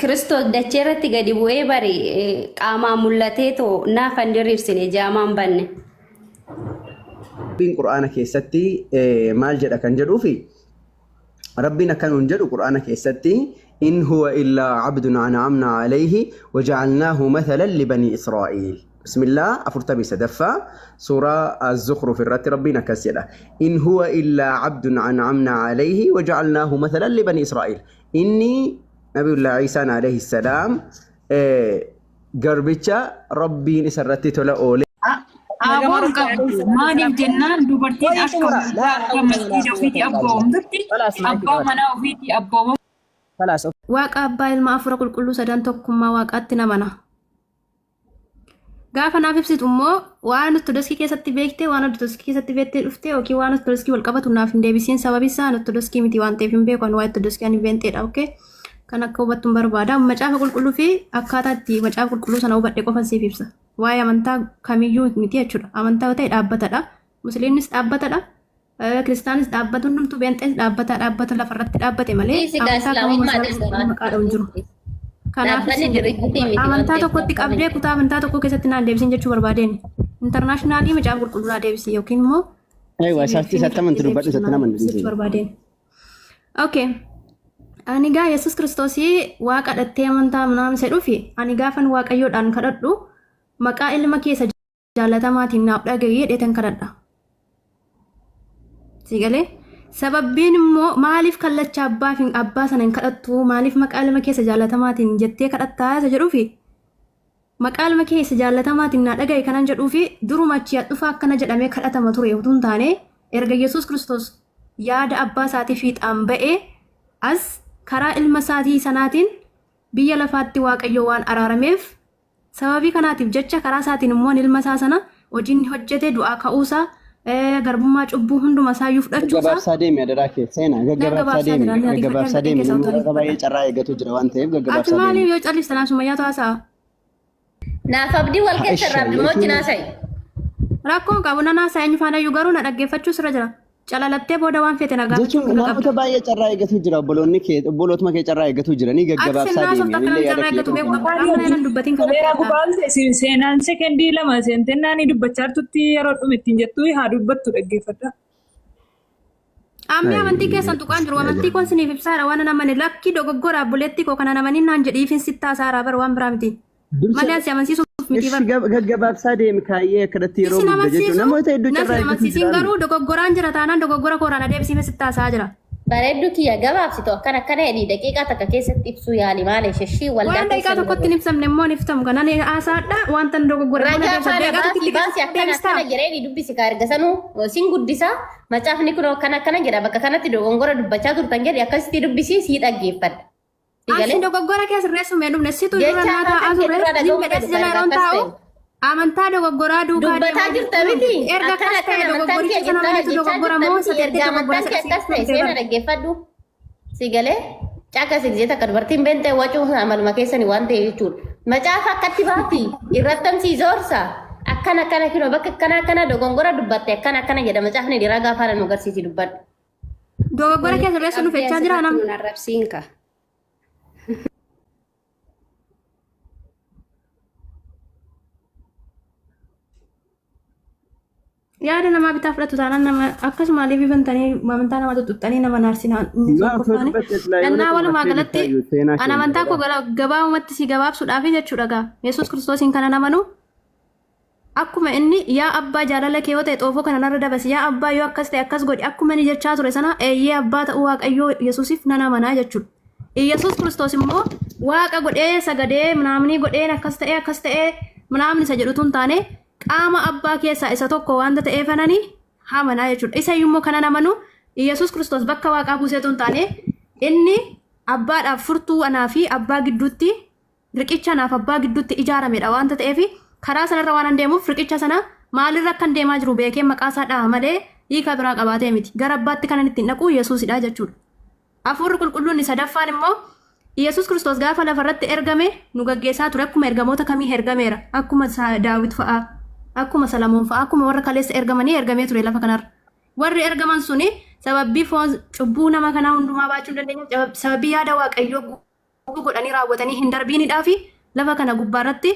Kiristoos dachee irratti gadi bu'ee bari qaamaan mul'atee too naaf hin diriirsine jaamaan banne. Rabbiin Qur'aana keessatti maal jedha kan jedhuu fi Rabbiin akkan jedhu Qur'aana keessatti in huwa illaa abdun an'amna alayhi waja'alnaahu mathalan libani Israa'il. Bismillah afurtamii sadaffaa suuraa Az-Zukhruf irratti Rabbiin akkas jedha. In huwa illaa abdun an'amna alayhi waja'alnaahu mathalan libani Israa'il. Inni Nabiyullah Isa alayhi salaam garbicha Rabbiin isa irratti tola oole. Abon qabu maaliif jennaan dubartiin akka masjiida ofiitii abboomtutti abbaa manaa ofiitii abboomu. Waaqa abbaa ilma afura qulqulluu sadan tokkummaa waaqaatti namana. Gaafa naaf ibsitu immoo waan ortodoksii keessatti beekte waan ortodoksii keessatti beektee dhufte yookiin waan ortodoksii wal qabatu naaf hin deebisiin sababi isaa ortodoksii miti waan ta'eef hin beeku waan ortodoksii ani beentedha. Okay kan akka hubattuun barbaada macaafa qulqulluu fi akkaataa itti macaafa qulqulluu sana hubadhe qofan siif ibsa. Waa'ee amantaa kamiyyuu miti jechuudha. Amantaa ta'e dhaabbatadha. Musliimnis dhaabbatadha. Kiristaanis dhaabbatu hundumtuu beenxees dhaabbata lafarratti dhaabbate malee amantaa kamiyyuu maqaadhaan jiru. Kanaaf amantaa tokkotti qabdee kutaa amantaa tokko keessatti naan deebisin jechuu barbaadeen intarnaashinaali macaafa qulqulluu naa deebisi yookiin immoo barbaadeen. Okay. Ani gaa Yesuus Kiristoosii waaqa dhattee amantaa naam sedhuufi ani gaafan waaqayyoodhaan kadhadhu maqaa ilma keessa jaalatamaatiin naaf dhagayyee dheetan kadhadha. Sigalee sababbiin immoo maaliif kallacha abbaa sana hin kadhattu maaliif maqaa ilma keessa jaalatamaatiin jettee kadhattaa isa jedhuufi maqaa ilma keessa jaalatamaatiin naa dhagaye kanan jedhuufi duruma achi dhufa akkana jedhamee kadhatama ture utuu hin taane erga Yesuus Kiristoos yaada abbaa isaatii fiixaan ba'ee as karaa ilma isaatii sanaatiin biyya lafaatti waaqayyo waan araarameef sababii kanaatiif jecha karaa isaatiin immoo ilma isaa sana hojiin hojjete du'aa ka'uusaa garbummaa cubbuu hunduma isaayyuu fudhachuusaa gaggabaabsaa deemi adaraa keessa seenaa gaggabaabsaa deemi namoota baay'ee carraa eeggatu jira waan ta'eef gaggabaabsaa deemi. Ati maaliif yoo callistan asummayyaa taasaa? Naaf abdii wal keessa irraa dhimmooti naasa'i. Rakkoon qabu na naasaa eenyu faanayyuu garuu na dhaggeeffachuu sirra jira. Calalattee booda waan feete nagaa. Jechuun namoota baay'ee carraa eeggatu jira obbolootuma kee carraa eeggatu jiranii gaggabaabsaa deemi. Seenaan sekendii lama seentennaan dubbachaa turtutti yeroo dhume ittiin jettuu haa dubbattu dhaggeeffadha. Ammi amantii keessan tuqaan jiru amantii kun siniif ibsaadha waan namani lakki dogoggora buleetti koo kana namani naan jedhiifin sittaa saaraa bar waan biraa miti. Malee asi amansiisuuf miti bar. Gaggabaabsaa deemi kaayyee akkadatti yeroo hunda jechuun namoota hedduu carraa eeggatu jira. Garuu dogoggoraan jira taanaan dogoggora kooraan adeemsiifee sittaa saa jira. Bareedduu kiyya gabaabsitu akkana jedhii daqiiqaa takka keessatti ibsuu yaali malee sheshii waldaa waan daqiiqaa tokkotti hin ibsamne immoo hin ibsamu kanaan haasaadha wanta dogoggora akkana jedhee dubbisi kaa erga sanuu siin guddisa macaafni kun akkana jedha bakka kanatti dogongora dubbachaa turtan jedhi akkasitti dubbisi sii dhaggeeffadha. Asin dogoggora keessa sirreessu mee dhumne situ dura naa taa'aa turre hin bedhees jala yeroo taa'u amantaa dogoggoraa duukaa dubbataa jirta miti erga akkas ta'e dogoggoricha sana malee dogoggora moo sadeetti dogoggora seena dhaggeeffadhu si galee caaka sigjeeta akka dubartiin beentee wacuu amaluma keessanii waan ta'e jechuudha. Macaafa akkatti baati irrattamsii zoorsa akkana kino bakka akkana dogongora dubbatte akkana jedha macaafni dhiiraa gaafa nu agarsiisi dubbadhu. Dogoggora keessa sirreessu nu fechaa jira nam. Yaada nama bitaa fudhatu taanaan nama akkasuma illee bifantanii amantaa nama tuttuqxanii nama naarsinaa dannaa walumaa galatti an amantaa koo gabaabumatti si gabaabsuudhaaf jechuudha gaa Yesuus Kiristoosiin kana namanu akkuma inni yaa abbaa jaalala kee yoo ta'e xoofoo kana narra dabasi yaa abbaa yoo akkas ta'e akkas godhi akkuma inni jechaa ture sana eeyyee abbaa ta'uu waaqayyoo Yesuusiif nan amanaa jechuudha. Yesuus Kiristoos immoo waaqa godhee sagadee manaamni godheen akkas ta'ee manaamni isa jedhutu hin taane qaama abbaa keessaa isa tokko wanta ta'eef ananii hamanaa jechuudha. Isa immoo kana namanu Yesuus Kiristoos bakka waaqaa buuseetu hin taane inni abbaadhaaf furtuu anaa fi abbaa gidduutti riqicha anaaf abbaa gidduutti ijaaramedha wanta ta'eef karaa sanarra waan deemuuf riqicha sana maalirra akkan deemaa jiru beekee maqaa isaa dhaha malee hiika biraa qabaatee miti. Gara abbaatti kanan ittiin dhaqu Yesuusidha jechuudha. Hafuurri qulqulluun sadaffaan immoo Yesuus Kiristoos gaafa lafarratti ergame nu gaggeessaa ture akkuma ergamoota kamii ergameera akkuma Daawit fa'aa. Akkuma Salamoon fa'aa akkuma warra kaleessa ergamee ture lafa kanarra. Warri ergaman suni sababii foon cubbuu nama kanaa hundumaa baachuu dandeenya sababii yaada waaqayyoo godhanii raawwatanii hin darbiinidhaa fi lafa kana gubbaarratti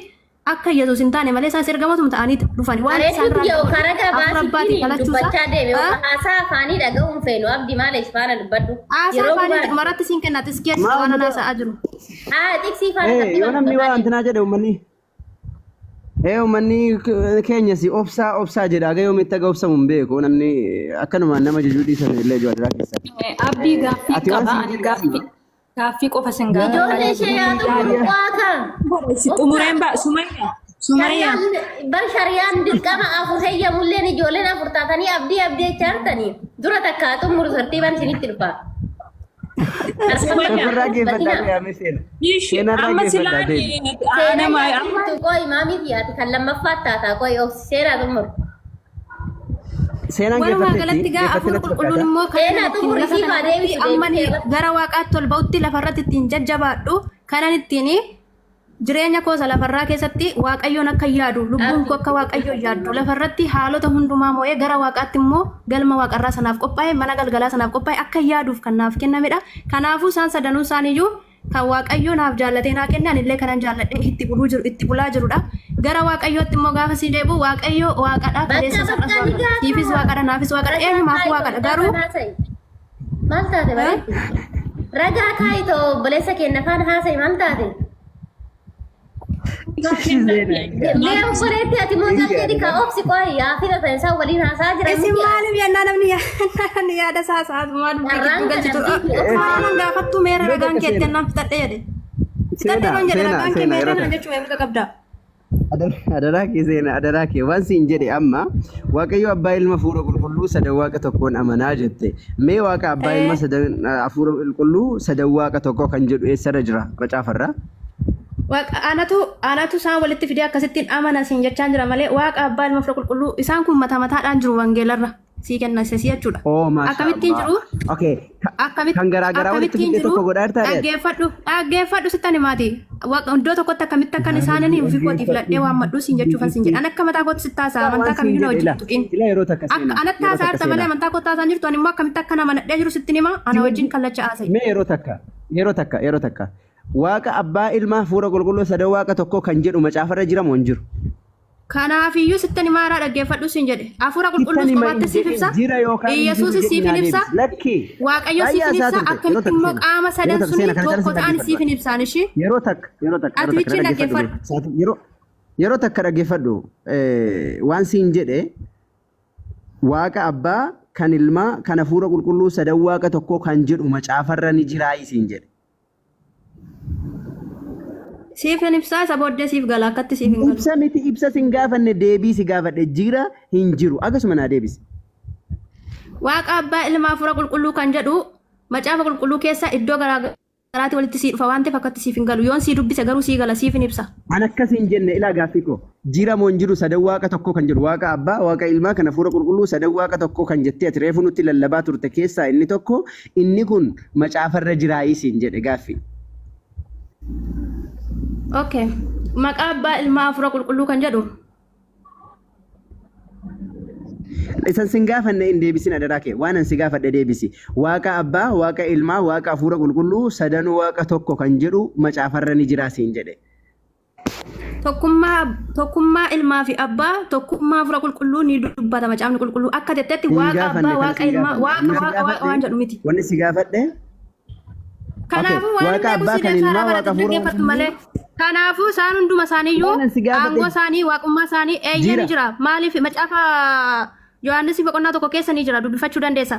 akka Yesuus hin taane malee isaan ergamootuma ta'anii dhufan waan isaan raawwatan dubbachaa deeme haasaa afaanii dhaga'uun feenu abdii maal isfaana dubbadhu haasaa afaanii dhumarratti siin kennaati iskee waan haasa'aa jiru xiqsii faana yoo namni waa antinaa jedhe uummanni keenya si obsaa jedha aga yoomitti aga obsamu hin beeku namni akkanuma nama jijuu dhiisan illee jawaadiraa keessatti. Abdii gaaffii qaba ani gaaffii qofa sin gaafa. Ijoollee ishee yaadu waaqaa. Xumureen ba'a Sumayyaa. Bar shariyaan dirqama afur heeyyamulleen ijoolleen afur taatanii abdii chaartanii dura takkaa xumuru tartiibaan isinitti dhufa. Seenarraa geeffadhaa yaame seena. Seenarraa geeffadhaa Qoy maamii fiyaati kan lammaffaa taataa qoy of seeraa xumuru. Seenaan geeffatteetti afur qulqulluun immoo kan gara waaqaatti ol ba'utti lafarratti ittiin jajjabaadhu kanan ittiin jireenya koosa lafarraa keessatti waaqayyoon akka yaadu lubbuun koo akka waaqayyoon yaadu lafarratti haalota hundumaa moo'ee gara waaqaatti immoo galma waaqarraa sanaaf qophaa'e mana galgalaa sanaaf qophaa'e akka yaaduuf kan naaf kennamedha. Kanaafuu isaan sadanuu isaaniiyyuu kan waaqayyoo naaf jaallatee naa kennan illee kanan jaalladhee itti bulaa jirudha. Gara waaqayyootti immoo gaafa si deebi'u waaqayyoo waaqadha kaleessa sarara siifis waaqadha naafis waaqadha eenyumaaf waaqadha garuu maal taate bare ragaa kaayitoo obboleessa keenya faana haasa'e maal taate lee obboleetti ati moo jalqeedi ka obsi qoy yaafira ta'e isaa waliin haasaa jira isin maaliif yennaa namni yaada saasaa maa dubbii galchitu waan gaafattu meera ragaan keetti naan fitadhe jedhe fitadhe noon jedhe ragaan kee meera naan jechuu eeguta qabda. Adaraa kee waan siin jedhe amma waaqayyo abbaa ilma hafuura qulqulluu sadan waaqa tokkoon amanaa jette mee waaqa abbaa ilma hafuura qulqulluu sadan waaqa tokko kan jedhu eessarra jira macaafarraa? Anatu isaan walitti fidee akkasittiin amana siin jechaan jira malee waaqa abbaa ilma hafuura qulqulluu isaan kun mataadhaan jiru wangeelarra sii kenna si jechuudha. Akkamittiin jiru? Kan garaagaraa walitti fidee tokko godhaa jirtaa? Dhaggeeffadhu sittan himaati. Iddoo tokkotti akkamitti akkan isaanii ofii kootii filadhee waan madhuu siin jechuufan siin jedhan akka mataa kootti sittaasaa amantaa kamiyyuu na wajjin tuqin. Anatti haasaa jirta malee amantaa kootti haasaan jirtu ani immoo akkamitti akka nama nadhee jiru sittin hima ana wajjin kallacha haasa'e. Mee yeroo takka waaqa abbaa ilma hafuura qulqulluu sadan waaqa tokko kan jedhu macaafarra jira moo hin jiru? Kanaafiyyuu sittan himaaraa dhaggeeffadhu siin jedhe hafuura qulqulluu qofaatti siif ibsa Yesuus siif ibsa waaqayyo siif ibsa akkamitti immoo qaama sadan suni tokko ta'an siif ibsaan ishii yeroo takka dhaggeeffadhu waan siin jedhe waaqa abbaa kan ilmaa kan hafuura qulqulluu sadan waaqa tokko kan jedhu macaafarra ni jiraa siin jedhe. Siif hin ibsaa isa booddee siif gala akkatti siif hin galu. Ibsa miti ibsa sin gaafanne deebii si gaafadhe jira hin jiru akkasuma naa deebisi. Waaqa abbaa ilma hafuura qulqulluu kan jedhu macaafa qulqulluu keessa iddoo garaagaraatti walitti sii dhufa waan ta'eef akkatti siif hin galu yoon sii dubbise garuu sii gala siif hin ibsa. An akkas hin jenne ilaa gaaffii koo jira moo hin jiru sadan waaqa tokko kan jedhu waaqa abbaa waaqa ilmaa kan hafuura qulqulluu sadan waaqa tokko kan jettee ati reefu nutti lallabaa turte keessaa inni tokko inni kun macaafarra jiraayii siin jedhe gaaffii. Okay. Maqaa abbaa ilmaa hafuura qulqulluu kan jedhu. Isan sin gaafanne hin deebisin adaraa kee waan an si gaafadhe deebisi. Waaqa abbaa, waaqa ilmaa, waaqa hafuura qulqulluu sadan waaqa tokko kan jedhu macaafarra ni jiraa siin jedhe. Tokkummaa ilmaa fi abbaa tokkummaa hafuura qulqulluu ni dubbata macaafni qulqulluu akka jettetti waaqa abbaa waaqa ilmaa waaqa waan jedhu miti. Wanni si gaafadhe? Kanaafuu waaqa abbaa kan ilmaa waaqa hafuura malee. Kanaafuu isaan hunduma isaaniiyyuu aangoo isaanii waaqummaa isaanii eenyu ni jira maaliif macaafa Yohaannis boqonnaa tokko keessa ni jira dubbifachuu dandeessa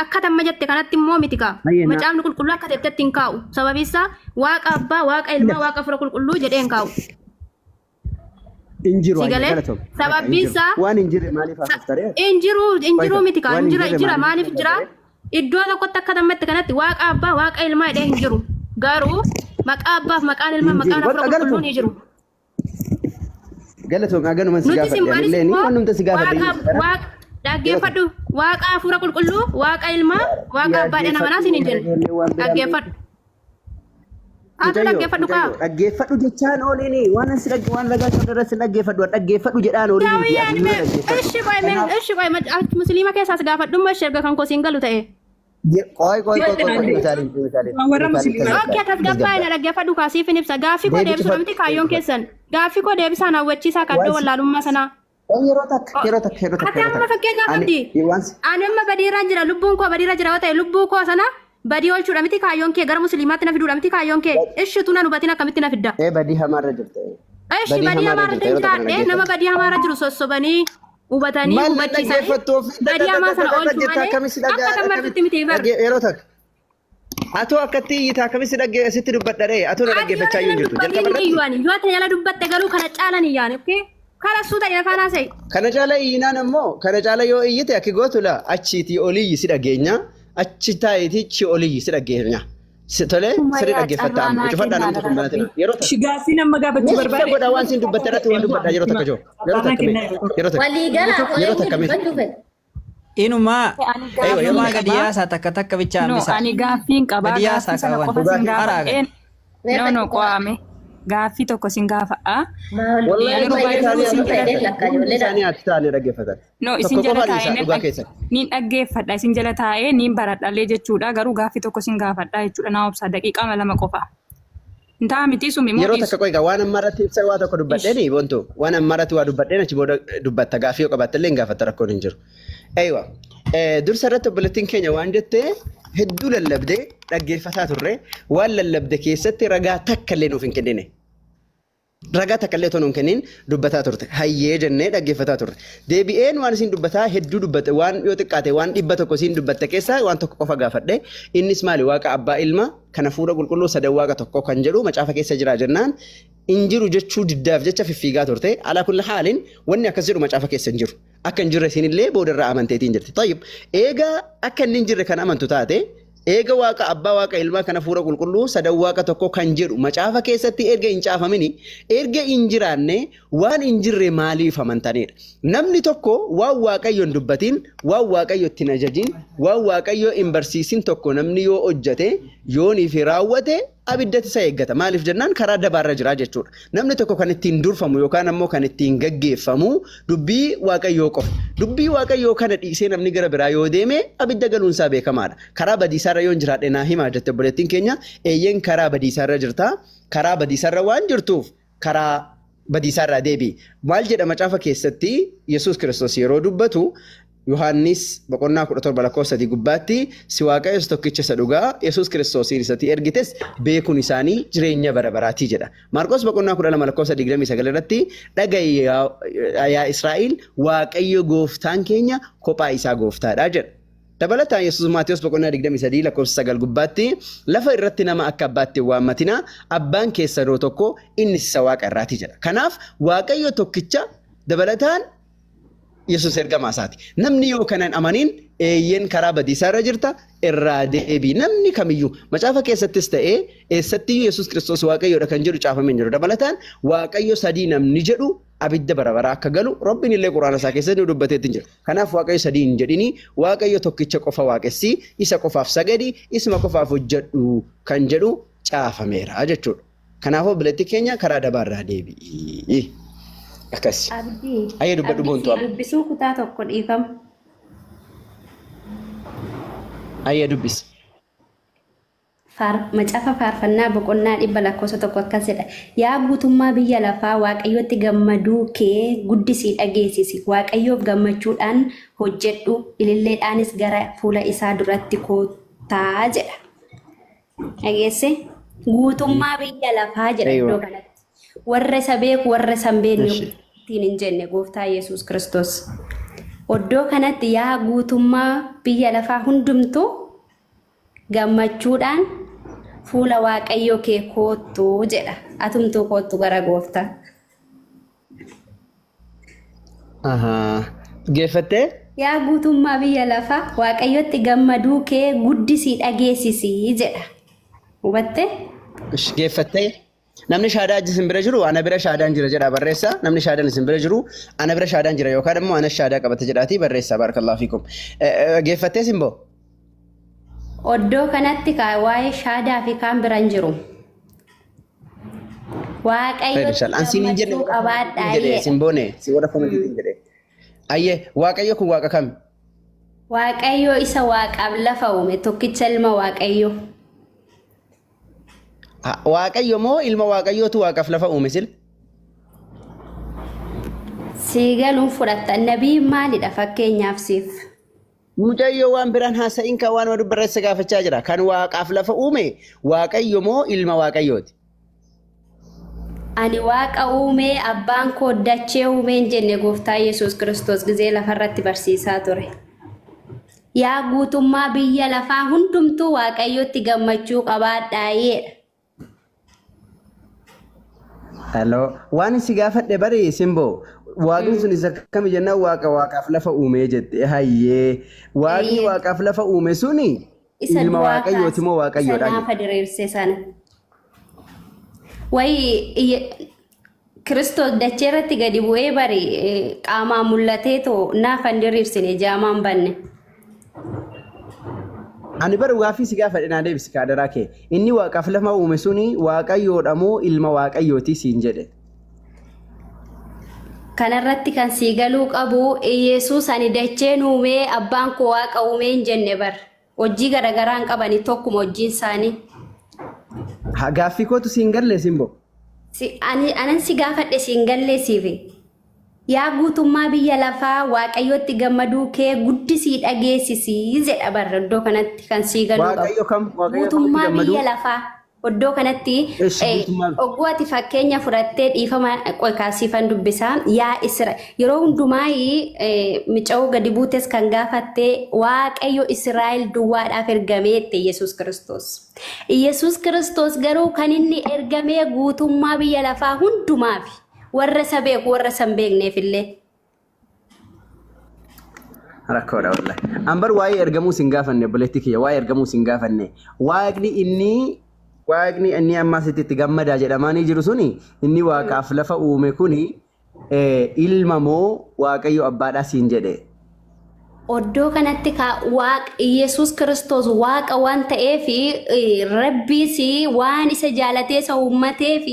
akka tamma jette kanatti immoo miti kaa macaafni qulqulluu akka jettetti hin kaa'u sababii isaa waaqa abbaa waaqa ilmaa waaqa hafuura qulqulluu jedhee hin kaa'u. Injiru sababii isaa waan injirre maaliif hafuuftare? Injiru miti kaa injira maaliif jira iddoo tokkotti akka tammatti kanatti waaqa abbaa waaqa ilmaa jedhee hin jiru garuu maqaa abbaaf maqaan ilmaa maqaan hafuura qulqulluu ni jiru. Galatoom aganuma si gaafadhe illee ni wannumta si gaafadhe. Dhaggeeffadhu waaqa hafuura qulqulluu waaqa ilmaa waaqa abbaadha namanaa siin hin jenne dhaggeeffadhu. Ati dhaggeeffadhu kaa. Dhaggeeffadhu jechaan oolini waan asi waan lagaa irratti si dhaggeeffadhu jedhaan oolini. Ishi qoy musliima keessaas gaafadhummaa ishee erga kan koo siin galu ta'e. Oke, atas gabbaa ina dhaggeeffadhu kaasiif hin ibsa. Gaaffii koo deebisuu miti kaayyoon keessan. Gaaffii koo deebisaan hawwachiisaa kaddoo wallaalummaa sanaa. Yeroo takka. Ati amma fakkeenyaaf abdii. Ani amma badiirra jira lubbuun koo badiirra jira yoo ta'e lubbuu koo sana badii oolchuudha miti kaayyoon kee gara musliimaatti na fiduudha miti kaayyoon kee. Ishitu na hubatiin akkamitti na fidda. Badii hamaarra jirta. Ishi badii hamaarra jiraadhe nama badii hamaarra jiru sossobanii hubatanii hubachiisanii badii hamaa sana oolchuu malee akka kan martutti miti ibar. Yeroo takka. Atoo akkatti iyyitaa akkamitti dhaggee asitti dubbadhadhee atoo na dhaggeeffachaa hin jirtu. Yoo ta'e jala dubbatte garuu kana caalan iyyaan okkee. Kala suuta ya kana sai. Kana caala iyyinaan ammoo kana caala yoo iyyite akki gootu la achiitii oliyyi si dhageenya achi taa'eetii chi oliyyi si dhageenya. Tole sirri dhaggeeffataa amma cufadhaa namni tokko baatee yeroo takka. Gaaffii nama gaafachuu barbaade. Godhaa waan siin dubbatte irratti waan dubbadhaa yeroo takka joo. Yeroo takka. Walii galaa yeroo takka miti. Inumaa inumaa gadiyaasaa takka bichaan bisa. Ani gaaffiin qabaa. Gadiyaasaa qaban. No qo'ame. Gaaffii tokko sin gaafa'a. No isin jala taa'ee niin dhaggeeffadha isin jala taa'ee niin baradhallee jechuudha garuu gaaffii tokko sin gaafadha jechuudha naa obsaa daqiiqaa lama qofa. Intaa miti sumi moo yeroo takka qoyga waan ammarratti ibsa waa tokko dubbadheeni bonto waan ammarratti waa dubbadheen achi booda dubbatta gaaffii yoo qabattellee hin gaafatta rakkoon hin jiru. Aywa dursa irratti obboleettiin keenya waan jettee hedduu lallabdee dhaggeeffataa turre waan lallabde keessatti ragaa takka illee nuuf hin kennine. Ragaa takka illee tonuun kennin dubbataa turte. Hayyee jennee dhaggeeffataa turte. Deebi'een waan isin dubbataa hedduu dubbatte waan yoo xiqqaate waan 100 isin dubbatte keessaa waan tokko qofa gaafadhe. Innis maali waaqa abbaa ilma kana fuudha qulqulluu sadan waaqa tokko kan jedhu macaafa keessa jira jennaan injiru jechuu diddaaf jecha fiffiigaa turte. Alaa kulli haalin wanni akkas jedhu macaafa keessa hin jiru. Akka hin jirre isinillee boodarraa amanteetiin jirti. Tayyib eegaa akka inni hin jirre kan amantu taate eega waaqa abbaa waaqa ilmaa kana fuudha qulqulluu sadan waaqa tokko kan jedhu macaafa keessatti erga hin caafamini erga hin jiraanne waan hin jirre maaliif amantanidha. Namni tokko waan waaqayyoon dubbatiin waan waaqayyo ittiin ajajin waan waaqayyo hin barsiisin tokko namni yoo hojjate yoonii fi raawwate abiddatti isa eeggata. Maaliif jennaan karaa dabaarra jira jechuudha. Namni tokko kan ittiin durfamu yookaan ammoo kan ittiin gaggeeffamu dubbii waaqayyoo qofa. Dubbii waaqayyoo kana dhiisee namni gara biraa yoo deeme abidda galuunsaa beekamaadha. Karaa badiisaarra yoo hin jiraadhe naa himaa jette obboleettiin keenya eeyyeen karaa badiisaarra jirta. Karaa badiisaarra waan jirtuuf karaa badiisaarraa deebi'i. Maal jedha macaafa keessatti Yesuus Kiristoos yeroo dubbatu Yohaannis boqonnaa 17 gubbaatti si waaqayyo tokkicha isa dhugaa Yesuus Kiristoosiin isatti ergites beekuun isaanii jireenya bara baraatii jedha. Maarqos boqonnaa 12:29 irratti dhaga'i yaa Israa'el waaqayyo gooftaan keenya kophaa isaa gooftaadha jedha. Dabalataan Yesuus Maatiyos boqonnaa 23:9 gubbaatti lafa irratti nama akka abbaatti waammatina abbaan keessaa tokko inni isa waaqa irraati jedha. Kanaaf waaqayyo tokkicha dabalataan Yesuus ergamaa isaati. Namni yoo kanan amanin eeyyeen karaa badiisaarra jirta irraa deebii. Namni kamiyyuu macaafa keessattis ta'ee eessattiyyuu Yesuus Kiristoos waaqayyoodha kan jedhu caafamee hin jiru. Dabalataan waaqayyo sadii namni jedhu abidda bara baraa akka galu Rabbiin illee quraana isaa keessatti nu dubbateetti hin jiru. Kanaaf waaqayyo sadii hin jedhini waaqayyo tokkicha qofa waaqessi isa qofaaf sagadi isma qofaaf hojjedhu kan jedhu caafameera jechuudha. Kanaafuu biletti keenya karaa dabaarraa deebi'i. Akkas. Ayyee dubbadhu boontu abbi. Dubbisuu kutaa tokko dhiifama. Ayyee dubbisi. Macaafa faarfannaa boqonnaa 100 akkas jedha. Yaa guutummaa biyya lafaa waaqayyotti gammaduu kee guddisii dhageessisi. Waaqayyoof gammachuudhaan hojjedhu ililleedhaanis gara fuula isaa duratti koottaa jedha. Dhageesse guutummaa biyya lafaa jedha iddoo kanatti. Warra isa beeku warra isa hin beekne ittiin hin jenne gooftaa Yesuus Kiristoos. Iddoo kanatti yaa guutummaa biyya lafaa hundumtuu gammachuudhaan fuula waaqayyoo kee koottu jedha. Atumtuu koottu gara gooftaa. Geeffattee? Yaa guutummaa biyya lafaa waaqayyotti gammaduu kee guddisii dhageessisii jedha. Hubattee? Geeffattee? Namni shaadaa isin bira jiru ana bira shaadaan jira jedha barreessa. Namni shaadaan isin bira jiru ana bira shaadaan jira yookaan immoo ana shaadaa qabate jedhaati barreessa barakallahu fiikum. Geeffattee simboo? Iddoo kanatti waa'ee shaadaa fi kaan bira hin jiru. Waaqayyo gammachuu qabaadhaa jedhee simboone si warra fama jedhee. Ayyee waaqayyo kun waaqa kami? Waaqayyo isa waaqaaf lafa uume tokkicha ilma waaqayyo. Waaqayyo moo ilma waaqayyootu waaqaaf lafa uume sil? Siigaluun fudhatta nabii maalidha fakkeenyaaf siif? Mucayyoo waan biraan haasa'in kan waan wadu barreessa gaafachaa jira. Kan waaqaaf lafa uume waaqayyo moo ilma waaqayyooti? Ani waaqa uume abbaan koo dachee uumeen jenne gooftaa Yesuus Kiristoos gizee lafarratti barsiisaa ture. Yaa guutummaa biyya lafaa hundumtuu waaqayyotti gammachuu qabaadhaayedha. Hello, waan si gaafadhe bari Simbo. Waaqni sun isa akkami jennaan waaqaaf lafa uume jette. Hayyee. Waaqni waaqaaf lafa uume suni ilma waaqayyooti moo waaqayyoodha? Isa naafa diriirse sana. Wayi Kiristoos dachee irratti gadi bu'ee bari qaamaan mul'atee too naafa hin diriirsine jaamaan banne. Ani bara gaaffii si gaafadhe naa deebisi kaadaraa kee. Inni waaqaaf lafa uume suni waaqayyoodha moo ilma waaqayyooti siin jedhe? Kanarratti kan sii galuu qabu Yesuus ani dacheen uume abbaan koo waaqa uume hin jenne bar. Hojii garagaraan qabani tokkuma hojiin isaanii. Gaaffii kootu siin galle Simbo? Anan si gaafadhe siin galle siifi. Yaa guutummaa biyya lafaa waaqayyotti gammaduu kee guddisii dhageessisii jedha barra iddoo kanatti kan sii galuu qabu. Waaqayyo kam? Guutummaa biyya lafaa iddoo kanatti ogguwaati fakkeenya fudhattee dhiifama qoykaasiifan dubbisaa. Yaa Isra yeroo hundumaa mica'uu gadi buutes kan gaafattee waaqayyo Israa'el duwwaadhaaf ergameette Yesuus Kiristoos. Yesuus Kiristoos garuu kan inni ergamee guutummaa biyya lafaa hundumaaf. Warra sabeeku warra san beekneef illee. Rakkoodha wallahi. Ambar waa'ee ergamuu sin gaafanne buletti kiyya waa'ee ergamuu sin gaafanne. Waaqni inni amma asitti gammadaa jedhamaanii jiru suni inni waaqaaf lafa uume kuni ilma moo waaqayyo abbaadhaa siin jedhe. Oddoo kanatti Yesuus Kiristoos waaqa waan ta'eef rabbiis waan isa jaalatee isa uummateef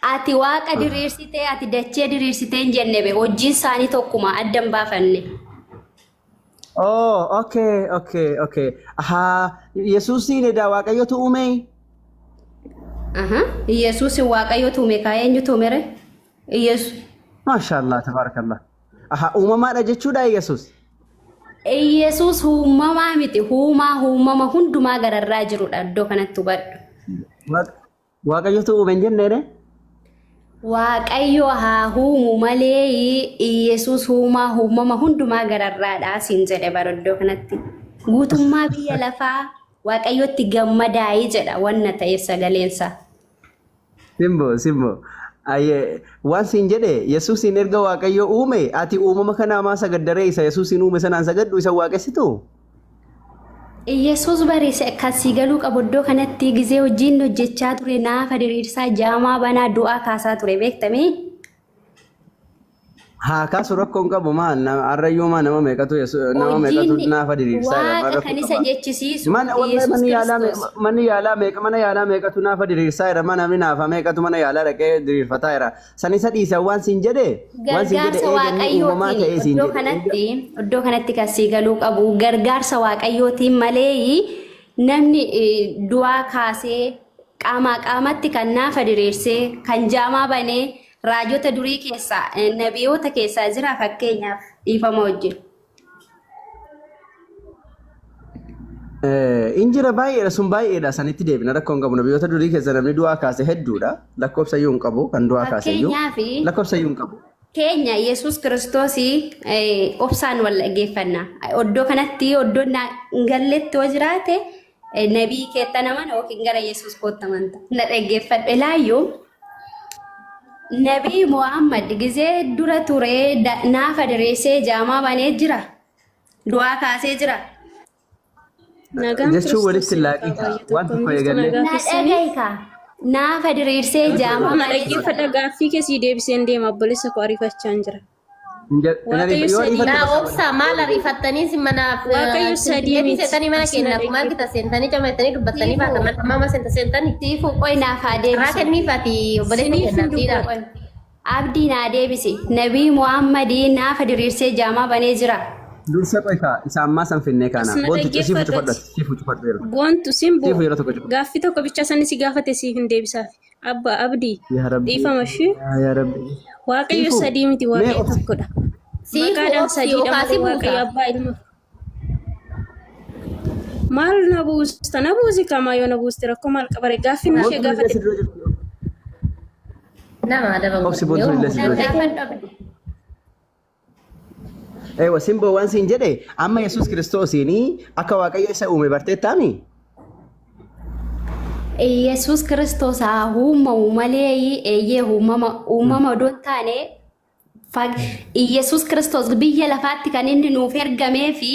ati waaqa diriirsitee ati dachee diriirsitee hin jenne be hojiin isaanii tokkuma addan baafanne. Oh, okay. Yesuusin edaa waaqayyotu uume? Yesuusin waaqayyotu uume kaa eenyutu uumere? Yesuus. Maashaallah tabarakallah. Uumamaadha jechuudha Yesuus? Yesuus uumamaa miti uumama hundumaa gararraa jirudha iddoo kanatti hubadhu. Waaqayyotu uume hin jenneedha? Waaqayyo haa uumu malee Yesuus uumama hundumaa gararraadha siin jedhe bara iddoo kanatti. Guutummaa biyya lafaa waaqayyotti gammadaa'ee jedha wanna ta'eef sagaleensa. Simbo. Waan siin jedhe Yesuusin erga waaqayyo uume ati uumama kana maa sagaddaree isa Yesuusin uume sanaan sagaddu isa waaqessitu? Yesuus bariise akkasii galuu qabu iddoo kanatti gizee hojiin hojjechaa ture naafa diriirsaa jaamaa banaa du'aa kaasaa ture beektamee? Haa kaasu rakkoon qabu maal arrayyuu maa nama meeqatu naafa diriirsaa waaqa kan isa jechisiisu manni yaalaa meeqatu naafa diriirsaa jira namni naafa meeqatu mana yaalaa dhaqee diriirfataa jira san isa dhiisa waan siin jedhe gargaarsa waaqayyootiin iddoo kanatti kasii galuu qabu gargaarsa waaqayyootiin malee namni du'aa kaasee qaamatti kan naafa diriirsee kan jaamaa banee raajota durii keessaa nabiyoota keessaa jira fakkeenyaaf dhiifama wajjin. Injira baay'eedha sun baay'eedha sanitti deebina rakkoon qabu nabiyoota durii keessa namni du'aa kaase hedduudha lakkoofsa iyyuu hin qabu kan du'aa kaase iyyuu lakkoofsa iyyuu hin qabu. Keenya Yesuus Kiristoos obsaan wal dhaggeeffannaa oddoo kanatti oddoo galletti yoo jiraate nabii keetta naman yookiin gara Yesuus koottamantaa na dhaggeeffadhu ilaayyuu. Nabii Muhammad gizee dura ture naafa diriirsee jaamaa banee jira. Du'aa kaasee jira. Jechuun walitti laaqii waan tokko eegalee. Dhaga'iika. Naafa diriirsee jaamaa banee jira. Dhaggeeffadha gaaffii keessii deebiseen deema obboleessa koo ariifachaa jira. Naa obsa maal ariifattanii si manaaf Waaqayyo sadii miti. seentanii mana keenyaaf maal gita seentanii camatanii dubbattanii baataman mama seentanii. Siifuu qoy naaf haa deebisu. Raa kenniifaati obboleessa keenyaaf dhiidha. Abdii naa deebisi. Nabii Muhammad naafa diriirsee jaamaa banee jira. dursa qoy ka isa amma san finne kana Asna bontu dhaggeeffadhu. sifu cufadhu Gontu simbo. sifu yeroo tokko cufa Gaaffii tokko bicha sani si gaafate siif hin deebisaaf. Abba abdii. yaa rabbi Dhiifama shi. yaa rabbi Waaqayyo Siifu. sadii miti waaqayyo tokkodha. Maqaadhaan sadiidha malee waaqayyo abbaa ilma. Maal na buusta na buusi kamaa yoo na buuste rakkoo maal qabare gaaffii ishee gaafate. Nama ada Obsi bontu illee si dura bang. ewa simbo waan siin jedhe amma Yesuus Kiristoosiin akka Waaqayyo isa uume barteettaami Yesus Kiristoos haa uumamu malee eeyyee uumama odoon taane Yesus Kiristoos biyya lafaatti kan inni nuuf ergamee fi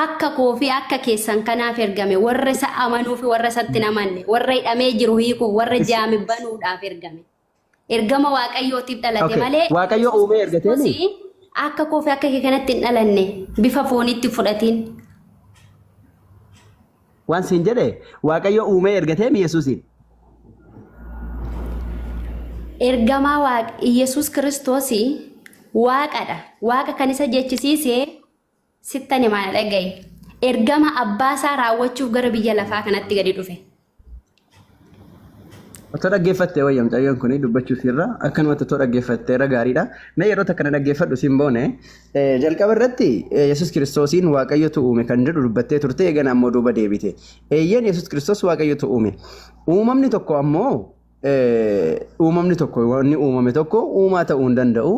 akka koo fi akka keessan kanaaf ergame warra isa amanuu fi warra isatti hin amanne warra hidhamee jiru hiikuuf warra jaame banuudhaaf ergame. Ergama Waaqayyootiif dhalate malee Waaqayyo uumee ergateemi akka koo fi akka kee kanatti hin dhalanne bifa foonitti fudhatiin. waan siin jedhe Waaqayyo uumee ergateemi Yesuusiin Ergamaa Yesus Kiristoos waaqadha. Waaqa kan isa jechisiise sittani maal dhagaye. Ergama abbaa isaa raawwachuuf gara biyya lafaa kanatti gadi dhufe. otoo dhaggeeffattee wayyam cayyoon kun dubbachuuf irra akkanumatti otoo dhaggeeffattee irra gaariidha. Mee yeroo takkana dhaggeeffadhu simboone jalqaba irratti Yesuus Kiristoosiin Waaqayyotu uume kan jedhu dubbattee turte eegan ammoo duuba deebite. Eeyyeen Yesuus Kiristoos Waaqayyotu uume. Uumamni tokko ammoo uumamni tokko wanni uumame tokko uumaa ta'uu hin danda'u.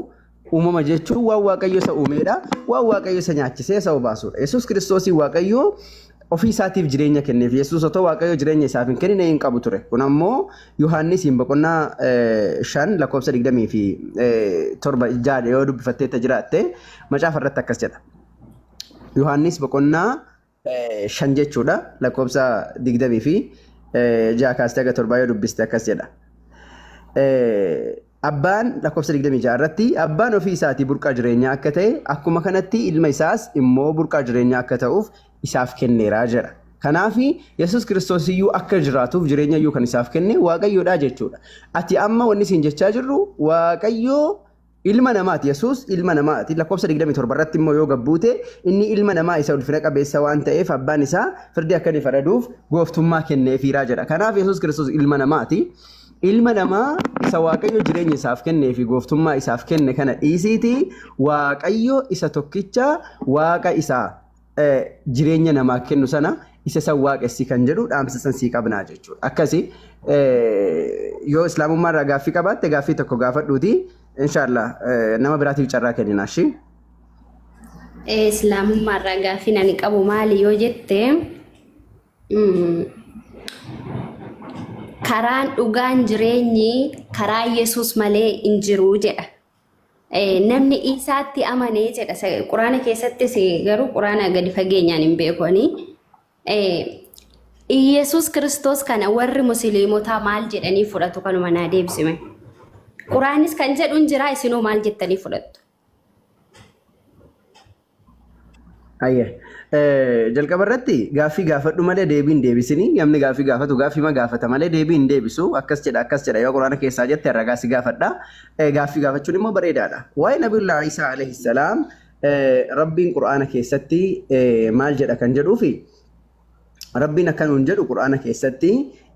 Uumama jechuun waan Waaqayyo isa uumedha. Waan Waaqayyo isa nyaachisee isa obaasudha. Yesuus Kiristoosiin Waaqayyo ofii isaatiif jireenya kenneef Yesuus otoo Waaqayyo jireenya isaaf hin kennine hin qabu ture. Kun ammoo Yohaannisiin boqonnaa 5 lakkoofsa 20 fi 7 yoo dubbifatteetta jiraatte macaafa irratti akkas jedha. Yohaannis boqonnaa 5 jechuudha lakkoofsa 20 fi 6 kaastee aga 7 yoo dubbiste akkas jedha. Abbaan lakkoofsa 26 irratti abbaan ofii isaatii burqaa jireenyaa akka ta'e akkuma kanatti ilma isaas immoo burqaa jireenyaa akka ta'uuf isaaf kenneeraa jedha. Kanaaf Yesuus Kiristoos iyyuu akka jiraatuuf jireenya iyyuu kan isaaf kenne Waaqayyoodha jechuudha. Ati amma wanni siin jechaa jirru Waaqayyoo ilma namaati. Yesuus ilma namaati. Lakkoofsa 27 irratti immoo yoo gabbuute inni ilma namaa isa ulfina qabeessa waan ta'eef abbaan isaa firdii akka inni faraduuf gooftummaa kenneefiiraa jedha. Kanaaf Yesuus Kiristoos ilma namaati. Ilma namaa isa Waaqayyo jireenya isaaf kennee fi gooftummaa isaaf kenne kana dhiisiiti Waaqayyo isa tokkicha Waaqa isaa jireenya namaa kennu sana isa san waaqessi kan jedhu dhaamsa san sii qabnaa jechuudha. Akkasi yoo islaamummaa irraa gaaffii qabaatte gaaffii tokko gaafadhuuti inshaallah nama biraatiif carraa kenninaashii. Islaamummaa irraa gaaffii ani qabu maali yoo jette karaan dhugaan jireenyi karaa Yesuus malee hin jiru jedha. Namni isaatti amanee jedha. Quraana keessattis garuu quraana gadi fageenyaan hin beekoni. Yesuus Kiristoos kana warri musliimotaa maal jedhanii fudhatu kanuma naa deebisime. Quraanis kan jedhu hin jira isinoo maal jettanii fudhattu? Jalqaba irratti gaaffii gaafadhu malee deebii hin deebisini. Namni gaaffii gaafatu gaaffii ma gaafata malee deebii hin deebisu. Akkas jedha yoo quraana keessaa jette herregaa si gaafadha. Gaaffii gaafachuun immoo bareedaadha. Waa'ee Nabiyullaahi Isaa alayhi salaam Rabbiin quraana keessatti maal jedha kan jedhuufi Rabbiin akkanuun jedhu quraana keessatti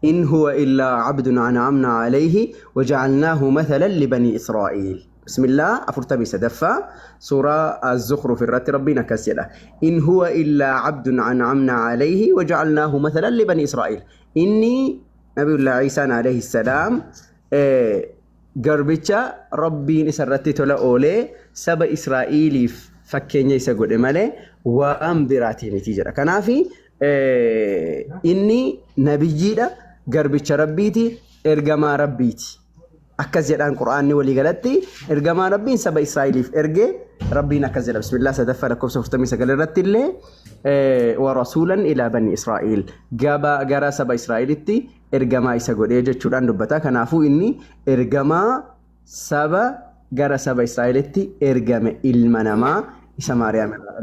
in huwa illaa abdun an'amna alayhi waja'alnaahu mathalan libanii Israa'iil. بسم الله أفرتمي سدفا سورة الزخرف الرات ربنا كسيدا إن هو إلا عبد أنعمنا عليه وجعلناه مثلا لبني إسرائيل إني نبي الله عيسى عليه السلام قربتشا ربي نسرتي تلا أولي سبا إسرائيلي فكيني يسقود مالي وأنبراتي نتيجة كنافي إني نبي جيدا قربتشا ربيتي إرقما ربيتي akkas jedhaan quraanni walii galatti ergamaa rabbiin saba Israa'eliif erge rabbiin akkas jedha bismillah sadaffaa lakkoofsa 49 irratti illee wa rasuulan ilaa bani Israa'el gara saba Israa'elitti ergamaa isa godhee jechuudhaan dubbata. Kanaafuu inni ergamaa saba gara saba Israa'elitti ergame ilma namaa isa Maariyaam irraa